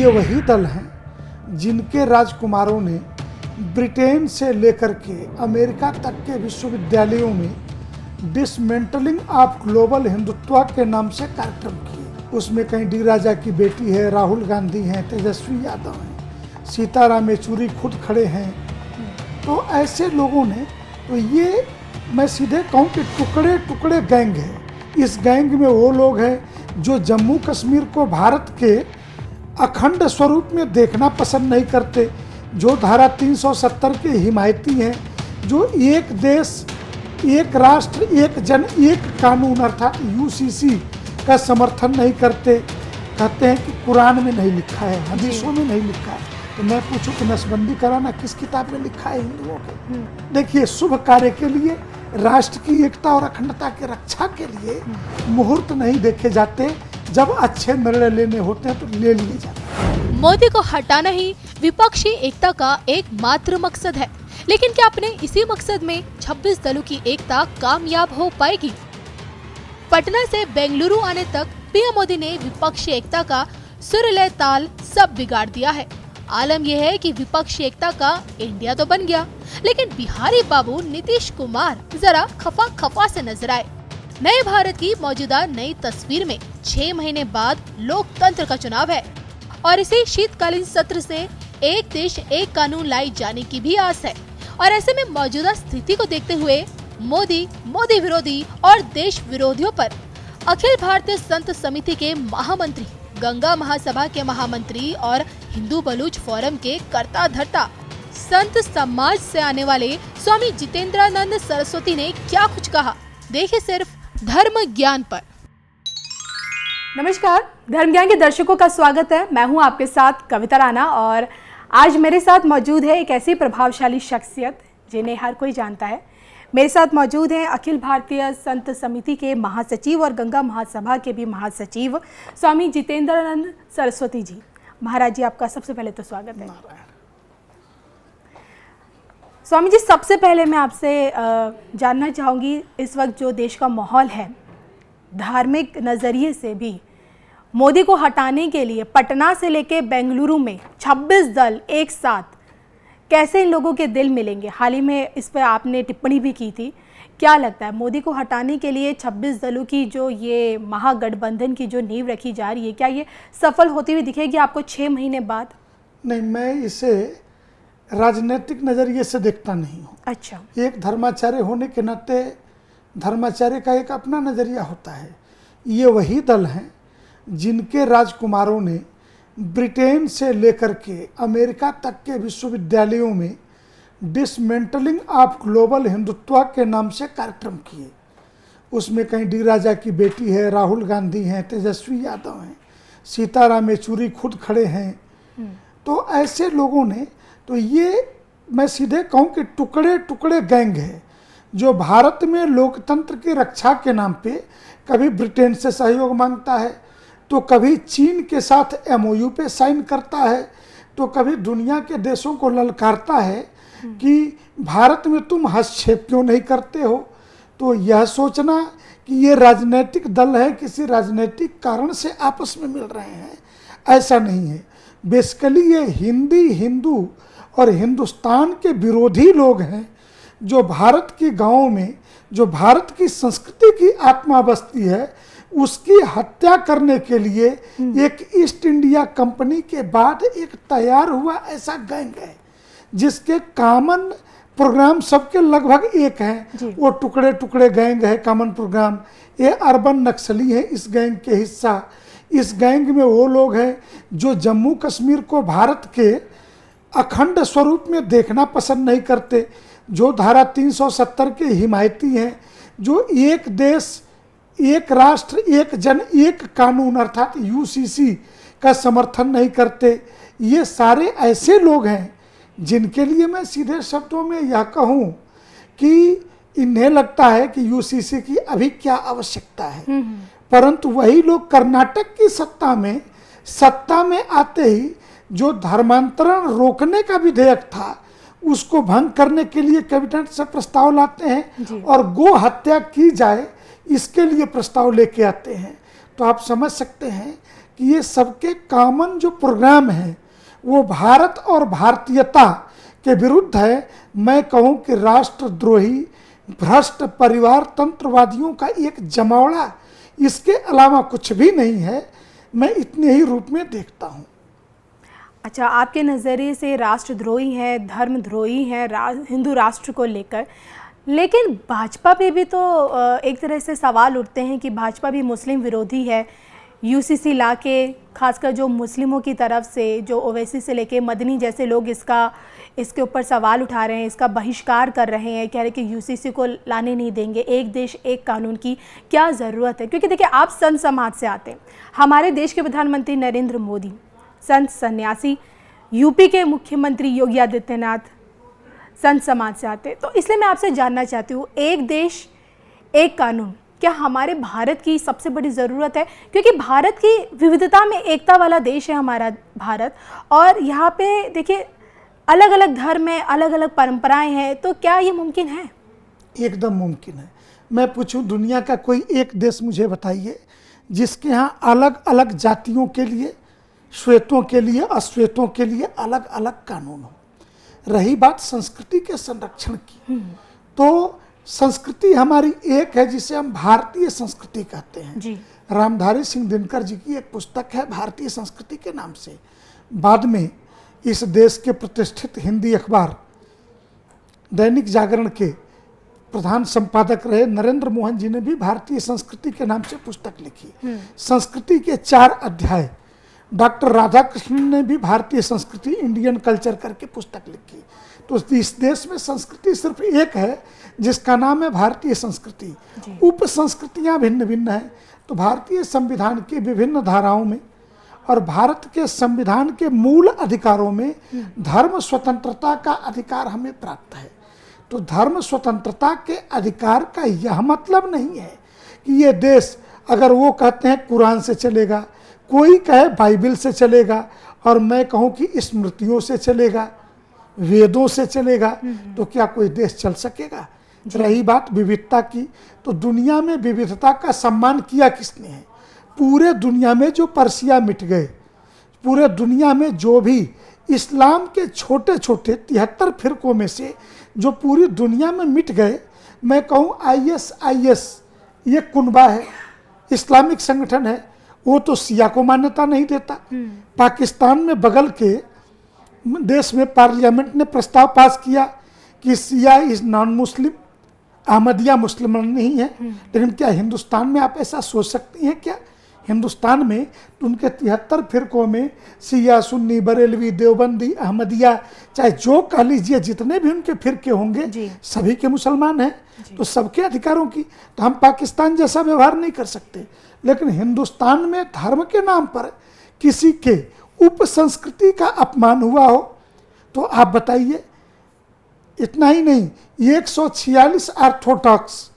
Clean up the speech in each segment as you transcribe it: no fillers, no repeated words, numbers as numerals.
ये वही दल हैं जिनके राजकुमारों ने ब्रिटेन से लेकर के अमेरिका तक के विश्वविद्यालयों में डिसमेंटलिंग ऑफ ग्लोबल हिंदुत्व के नाम से कार्यक्रम किए। उसमें कहीं डी राजा की बेटी है, राहुल गांधी हैं, तेजस्वी यादव हैं, सीताराम येचुरी खुद खड़े हैं। तो ऐसे लोगों ने, तो ये मैं सीधे कहूँ कि टुकड़े टुकड़े गैंग है। इस गैंग में वो लोग हैं जो जम्मू कश्मीर को भारत के अखंड स्वरूप में देखना पसंद नहीं करते, जो धारा 370 के हिमायती हैं, जो एक देश एक राष्ट्र एक जन एक कानून अर्थात यूसीसी का समर्थन नहीं करते। कहते हैं कि कुरान में नहीं लिखा है, हदीसों में नहीं लिखा है। तो मैं पूछूं कि नसबंदी कराना किस किताब में लिखा है हिंदुओं के? देखिए, शुभ कार्य के लिए, राष्ट्र की एकता और अखंडता की रक्षा के लिए मुहूर्त नहीं देखे जाते, जब अच्छे निर्णय लेने होते हैं तो ले लिए जाते हैं। मोदी को हटाना ही विपक्षी एकता का एकमात्र मकसद है, लेकिन क्या अपने इसी मकसद में 26 दलों की एकता कामयाब हो पाएगी? पटना से बेंगलुरु आने तक पीएम मोदी ने विपक्षी एकता का सुर लय ताल सब बिगाड़ दिया है। आलम यह है कि विपक्षी एकता का इंडिया तो बन गया, लेकिन बिहारी बाबू नीतीश कुमार जरा खफा खफा से नजर आए। नए भारत की मौजूदा नई तस्वीर में 6 महीने बाद लोकतंत्र का चुनाव है और इसी शीतकालीन सत्र से एक देश एक कानून लाई जाने की भी आस है। और ऐसे में मौजूदा स्थिति को देखते हुए मोदी विरोधी और देश विरोधियों पर अखिल भारतीय संत समिति के महामंत्री, गंगा महासभा के महामंत्री और हिंदू बलूच फोरम के कर्ता धर्ता संत समाज से आने वाले स्वामी जितेंद्रानंद सरस्वती ने क्या कुछ कहा, देखिए सिर्फ धर्म ज्ञान पर। नमस्कार, धर्म ज्ञान के दर्शकों का स्वागत है। मैं हूं आपके साथ कविता राणा और आज मेरे साथ मौजूद है एक ऐसी प्रभावशाली शख्सियत जिन्हें हर कोई जानता है। मेरे साथ मौजूद हैं अखिल भारतीय संत समिति के महासचिव और गंगा महासभा के भी महासचिव स्वामी जितेंद्रानंद सरस्वती जी। महाराज जी, आपका सबसे पहले तो स्वागत है। स्वामी जी, सबसे पहले मैं आपसे जानना चाहूँगी, इस वक्त जो देश का माहौल है, धार्मिक नज़रिए से भी मोदी को हटाने के लिए पटना से लेके बेंगलुरु में 26 दल एक साथ, कैसे इन लोगों के दिल मिलेंगे? हाल ही में इस पर आपने टिप्पणी भी की थी। क्या लगता है, मोदी को हटाने के लिए 26 दलों की जो ये महागठबंधन की जो नींव रखी जा रही है, क्या ये सफल होती हुई दिखेगी आपको 6 महीने बाद? नहीं, मैं इसे राजनीतिक नज़रिए से देखता नहीं हूँ। अच्छा। एक धर्माचार्य होने के नाते धर्माचार्य का एक अपना नज़रिया होता है। ये वही दल हैं जिनके राजकुमारों ने ब्रिटेन से लेकर के अमेरिका तक के विश्वविद्यालयों में डिसमेंटलिंग ऑफ ग्लोबल हिंदुत्व के नाम से कार्यक्रम किए। उसमें कहीं डी राजा की बेटी है, राहुल गांधी हैं, तेजस्वी यादव हैं, सीताराम येचुरी खुद खड़े हैं। तो ऐसे लोगों ने, तो ये मैं सीधे कहूँ कि टुकड़े टुकड़े गैंग है जो भारत में लोकतंत्र की रक्षा के नाम पे कभी ब्रिटेन से सहयोग मांगता है, तो कभी चीन के साथ MOU पे साइन करता है, तो कभी दुनिया के देशों को ललकारता है कि भारत में तुम हस्तक्षेप क्यों नहीं करते हो। तो यह सोचना कि ये राजनीतिक दल है, किसी राजनीतिक कारण से आपस में मिल रहे हैं, ऐसा नहीं है। बेसिकली ये हिंदू और हिंदुस्तान के विरोधी लोग हैं जो भारत के गांवों में, जो भारत की संस्कृति की आत्मा बसती है, उसकी हत्या करने के लिए एक ईस्ट इंडिया कंपनी के बाद एक तैयार हुआ ऐसा गैंग है जिसके कॉमन प्रोग्राम सबके लगभग एक हैं। वो टुकड़े टुकड़े गैंग है, कॉमन प्रोग्राम। ये अर्बन नक्सली है इस गैंग के हिस्सा। इस गैंग में वो लोग हैं जो जम्मू कश्मीर को भारत के अखंड स्वरूप में देखना पसंद नहीं करते, जो धारा 370 के हिमायती हैं, जो एक देश एक राष्ट्र एक जन एक कानून अर्थात यूसीसी का समर्थन नहीं करते। ये सारे ऐसे लोग हैं जिनके लिए मैं सीधे शब्दों में यह कहूँ कि इन्हें लगता है कि यूसीसी की अभी क्या आवश्यकता है, परंतु वही लोग कर्नाटक की सत्ता में आते ही जो धर्मांतरण रोकने का विधेयक था उसको भंग करने के लिए कैबिनेट से प्रस्ताव लाते हैं और गो हत्या की जाए इसके लिए प्रस्ताव लेके आते हैं। तो आप समझ सकते हैं कि ये सबके कॉमन जो प्रोग्राम है वो भारत और भारतीयता के विरुद्ध है। मैं कहूँ कि राष्ट्रद्रोही, भ्रष्ट, परिवार तंत्रवादियों का एक जमावड़ा, इसके अलावा कुछ भी नहीं है। मैं इतने ही रूप में देखता हूँ। अच्छा, आपके नज़रिए से राष्ट्रद्रोही है, धर्मद्रोही है हिंदू राष्ट्र को लेकर, लेकिन भाजपा पे भी तो एक तरह से सवाल उठते हैं कि भाजपा भी मुस्लिम विरोधी है। यूसीसी ला के खासकर जो मुस्लिमों की तरफ से, जो ओवैसी से लेके मदनी जैसे लोग इसके ऊपर सवाल उठा रहे हैं, इसका बहिष्कार कर रहे हैं, कह रहे हैं कि यूसीसी को लाने नहीं देंगे, एक देश एक कानून की क्या ज़रूरत है। क्योंकि देखिए, आप संत समाज से आते हैं, हमारे देश के प्रधानमंत्री नरेंद्र मोदी संत सन्यासी, यूपी के मुख्यमंत्री योगी आदित्यनाथ संत समाज से आते हैं। तो इसलिए मैं आपसे जानना चाहती हूँ, एक देश एक कानून क्या हमारे भारत की सबसे बड़ी ज़रूरत है? क्योंकि भारत की विविधता में एकता वाला देश है हमारा भारत, और यहाँ पे देखिए अलग अलग धर्म है, अलग अलग परंपराएं हैं, तो क्या ये मुमकिन है? एकदम मुमकिन है। मैं पूछूं, दुनिया का कोई एक देश मुझे बताइए जिसके यहाँ अलग अलग जातियों के लिए, श्वेतों के लिए, अश्वेतों के लिए अलग अलग कानून हो। रही बात संस्कृति के संरक्षण की, तो संस्कृति हमारी एक है जिसे हम भारतीय संस्कृति कहते हैं जी। रामधारी सिंह दिनकर जी की एक पुस्तक है भारतीय संस्कृति के नाम से। बाद में इस देश के प्रतिष्ठित हिंदी अखबार दैनिक जागरण के प्रधान संपादक रहे नरेंद्र मोहन जी ने भी भारतीय संस्कृति के नाम से पुस्तक लिखी। संस्कृति के 4 अध्याय डॉक्टर राधाकृष्णन ने भी भारतीय संस्कृति, इंडियन कल्चर करके पुस्तक लिखी। तो इस देश में संस्कृति सिर्फ एक है जिसका नाम है भारतीय संस्कृति। उप संस्कृतियाँ भिन्न भिन्न हैं। तो भारतीय संविधान की विभिन्न धाराओं में और भारत के संविधान के मूल अधिकारों में धर्म स्वतंत्रता का अधिकार हमें प्राप्त है। तो धर्म स्वतंत्रता के अधिकार का यह मतलब नहीं है कि ये देश, अगर वो कहते हैं कुरान से चलेगा, कोई कहे बाइबल से चलेगा, और मैं कहूँ कि स्मृतियों से चलेगा, वेदों से चलेगा, तो क्या कोई देश चल सकेगा? रही बात विविधता की, तो दुनिया में विविधता का सम्मान किया किसने है? पूरे दुनिया में जो पर्सिया मिट गए, पूरे दुनिया में जो भी इस्लाम के छोटे छोटे 73 फिरकों में से जो पूरी दुनिया में मिट गए, मैं कहूँ ISIS ये कुनबा है, इस्लामिक संगठन है, वो तो सिया को मान्यता नहीं देता। पाकिस्तान में बगल के देश में पार्लियामेंट ने प्रस्ताव पास किया कि Siya is non Muslim, Ahmadiyya मुसलमान नहीं है। लेकिन क्या हिंदुस्तान में आप ऐसा सोच सकती हैं क्या? हिंदुस्तान में उनके 73 फिरकों में सिया, सुन्नी, बरेलवी, देवबंदी, अहमदिया, चाहे जो कह लीजिए, जितने भी उनके फिरके होंगे सभी के मुसलमान हैं। तो सबके अधिकारों की, तो हम पाकिस्तान जैसा व्यवहार नहीं कर सकते। लेकिन हिंदुस्तान में धर्म के नाम पर किसी के उप संस्कृति का अपमान हुआ हो तो आप बताइए। इतना ही नहीं, 146 ऑर्थोडॉक्स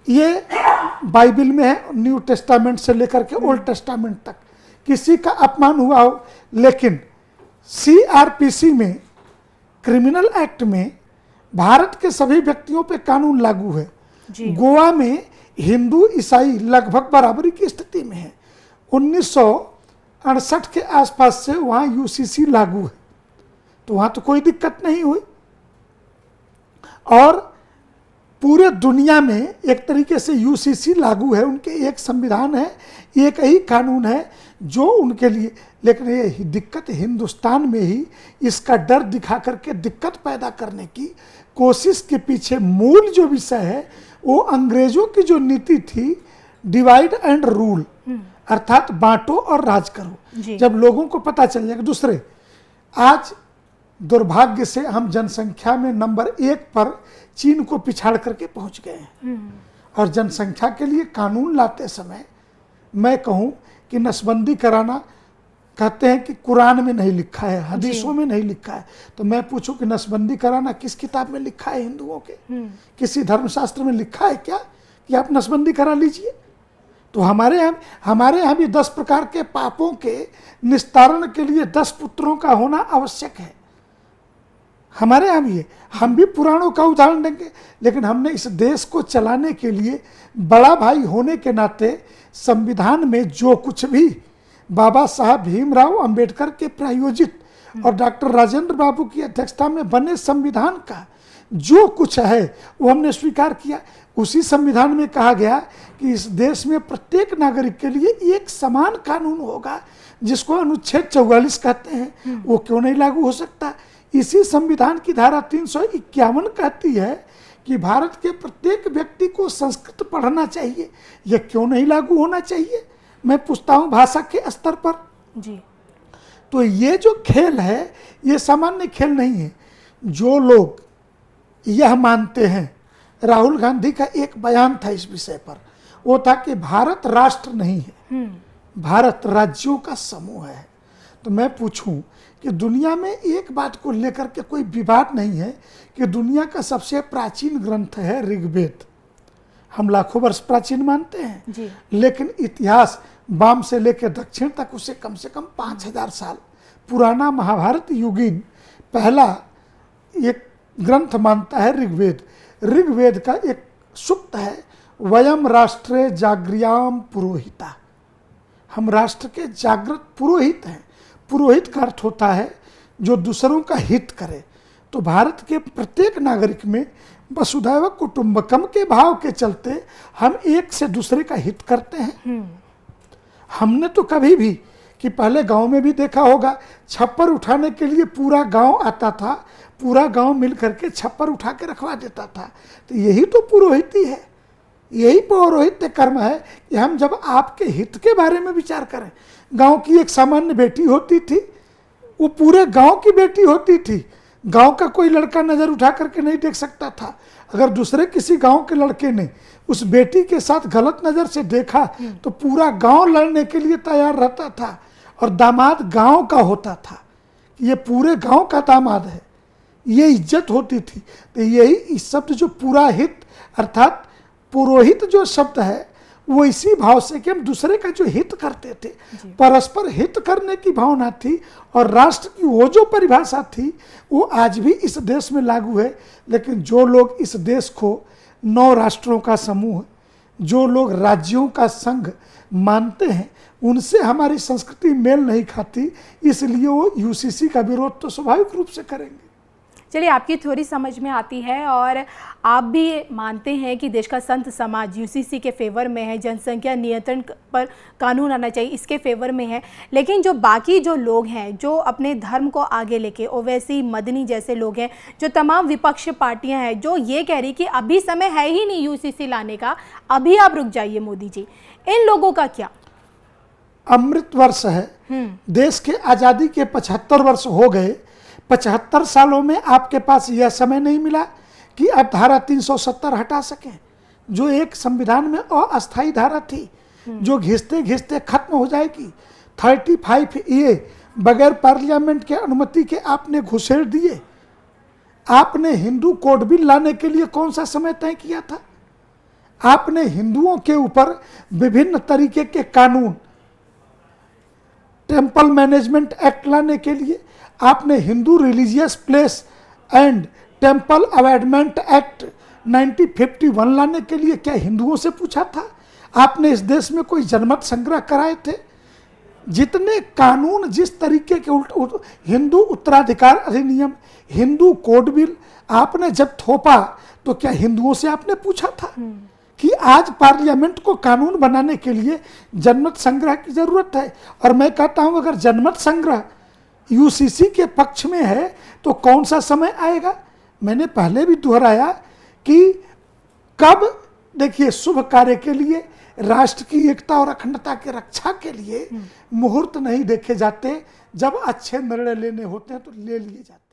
ये बाइबल में है, न्यू टेस्टामेंट से लेकर के ओल्ड टेस्टामेंट तक, किसी का अपमान हुआ हो, लेकिन CRPC में, क्रिमिनल एक्ट में भारत के सभी व्यक्तियों पे कानून लागू है। गोवा में हिंदू ईसाई लगभग बराबरी की स्थिति में है। 1968 के आसपास से वहाँ UCC लागू है, तो वहाँ तो कोई दिक्कत नहीं हुई। और पूरे दुनिया में एक तरीके से UCC लागू है, उनके एक संविधान है, एक ही कानून है जो उनके लिए। लेकिन ये दिक्कत हिंदुस्तान में ही इसका डर दिखा करके दिक्कत पैदा करने की कोशिश के पीछे मूल जो विषय है वो अंग्रेजों की जो नीति थी, डिवाइड एंड रूल, अर्थात बांटो और राज करो। जब लोगों को पता चल जाएगा दूसरे, आज दुर्भाग्य से हम जनसंख्या में नंबर 1 पर चीन को पिछाड़ करके पहुंच गए हैं। और जनसंख्या के लिए कानून लाते समय मैं कहूं कि नसबंदी कराना, कहते हैं कि कुरान में नहीं लिखा है, हदीसों में नहीं लिखा है, तो मैं पूछूं कि नसबंदी कराना किस किताब में लिखा है हिंदुओं के? किसी धर्मशास्त्र में लिखा है क्या कि आप नसबंदी करा लीजिए? तो हमारे यहाँ भी 10 प्रकार के पापों के निस्तारण के लिए 10 पुत्रों का होना आवश्यक है। हमारे यहाँ भी है, हम भी पुराणों का उदाहरण देंगे। लेकिन हमने इस देश को चलाने के लिए बड़ा भाई होने के नाते संविधान में जो कुछ भी बाबा साहब भीमराव अंबेडकर के प्रायोजित और डॉक्टर राजेंद्र बाबू की अध्यक्षता में बने संविधान का जो कुछ है वो हमने स्वीकार किया। उसी संविधान में कहा गया कि इस देश में प्रत्येक नागरिक के लिए एक समान कानून होगा, जिसको अनुच्छेद 44 कहते हैं, वो क्यों नहीं लागू हो सकता। इसी संविधान की धारा 351 कहती है कि भारत के प्रत्येक व्यक्ति को संस्कृत पढ़ना चाहिए, यह क्यों नहीं लागू होना चाहिए। मैं पूछता हूँ भाषा के स्तर पर जी। तो ये जो खेल है ये सामान्य खेल नहीं है। जो लोग यह मानते हैं, राहुल गांधी का एक बयान था इस विषय पर, वो था कि भारत राष्ट्र नहीं है, भारत राज्यों का समूह है। तो मैं पूछूं कि दुनिया में एक बात को लेकर के कोई विवाद नहीं है कि दुनिया का सबसे प्राचीन ग्रंथ है ऋग्वेद। हम लाखों वर्ष प्राचीन मानते हैं जी। लेकिन इतिहास वाम से लेकर दक्षिण तक उसे कम से कम 5000 साल पुराना महाभारत युगीन पहला एक ग्रंथ मानता है ऋग्वेद। ऋग्वेद का एक सूक्त है, वयम राष्ट्रे जागृयाम पुरोहिता, हम राष्ट्र के जागृत पुरोहित हैं। पुरोहित का अर्थ होता है जो दूसरों का हित करे। तो भारत के प्रत्येक नागरिक में वसुधैव कुटुंबकम के भाव के चलते हम एक से दूसरे का हित करते हैं। हमने तो कभी भी कि पहले गांव में भी देखा होगा, छप्पर उठाने के लिए पूरा गांव आता था, पूरा गांव मिल करके छप्पर उठा के रखवा देता था। तो यही तो पुरोहिती है, यही पौरोहित्य कर्म है कि हम जब आपके हित के बारे में विचार करें। गांव की एक सामान्य बेटी होती थी, वो पूरे गांव की बेटी होती थी, गांव का कोई लड़का नजर उठा करके नहीं देख सकता था। अगर दूसरे किसी गांव के लड़के ने उस बेटी के साथ गलत नजर से देखा तो पूरा गांव लड़ने के लिए तैयार रहता था, और दामाद गांव का होता था, ये पूरे गांव का दामाद है, ये इज्जत होती थी। तो यही इस शब्द जो पूरा हित अर्थात पुरोहित जो शब्द है वो इसी भाव से कि हम दूसरे का जो हित करते थे, परस्पर हित करने की भावना थी। और राष्ट्र की वो जो परिभाषा थी वो आज भी इस देश में लागू है। लेकिन जो लोग इस देश को 9 राष्ट्रों का समूह, जो लोग राज्यों का संघ मानते हैं, उनसे हमारी संस्कृति मेल नहीं खाती, इसलिए वो यूसीसी का विरोध तो स्वाभाविक रूप से करेंगे। चलिए, आपकी थ्योरी समझ में आती है और आप भी मानते हैं कि देश का संत समाज यूसीसी के फेवर में है, जनसंख्या नियंत्रण पर कानून आना चाहिए, इसके फेवर में है। लेकिन जो बाकी जो लोग हैं जो अपने धर्म को आगे लेके, ओवैसी मदनी जैसे लोग हैं, जो तमाम विपक्ष पार्टियां हैं जो ये कह रही कि अभी समय है ही नहीं यूसीसी लाने का, अभी आप रुक जाइए मोदी जी, इन लोगों का क्या? अमृत वर्ष है, देश के आज़ादी के 75 वर्ष हो गए। 75 सालों में आपके पास यह समय नहीं मिला कि आप धारा 370 हटा सकें, जो एक संविधान में अस्थायी धारा थी, जो घिसते घिसते खत्म हो जाएगी। 35A बगैर पार्लियामेंट के अनुमति के आपने घुसेड़ दिए। आपने हिंदू कोड बिल लाने के लिए कौन सा समय तय किया था? आपने हिंदुओं के ऊपर विभिन्न तरीके के कानून, टेम्पल मैनेजमेंट एक्ट लाने के लिए आपने Hindu religious place and temple endowment act 1951 लाने के लिए क्या हिंदुओं से पूछा था? आपने इस देश में कोई जनमत संग्रह कराए थे? जितने कानून जिस तरीके के हिंदू उत्तराधिकार अधिनियम, हिंदू कोड बिल आपने जब थोपा तो क्या हिंदुओं से आपने पूछा था कि आज पार्लियामेंट को कानून बनाने के लिए जनमत संग्रह की जरूरत है? और मैं कहता हूं अगर जनमत संग्रह यूसीसी के पक्ष में है तो कौन सा समय आएगा? मैंने पहले भी दोहराया कि कब, देखिए, शुभ कार्य के लिए, राष्ट्र की एकता और अखंडता के रक्षा के लिए मुहूर्त नहीं देखे जाते, जब अच्छे निर्णय लेने होते हैं तो ले लिए जाते हैं।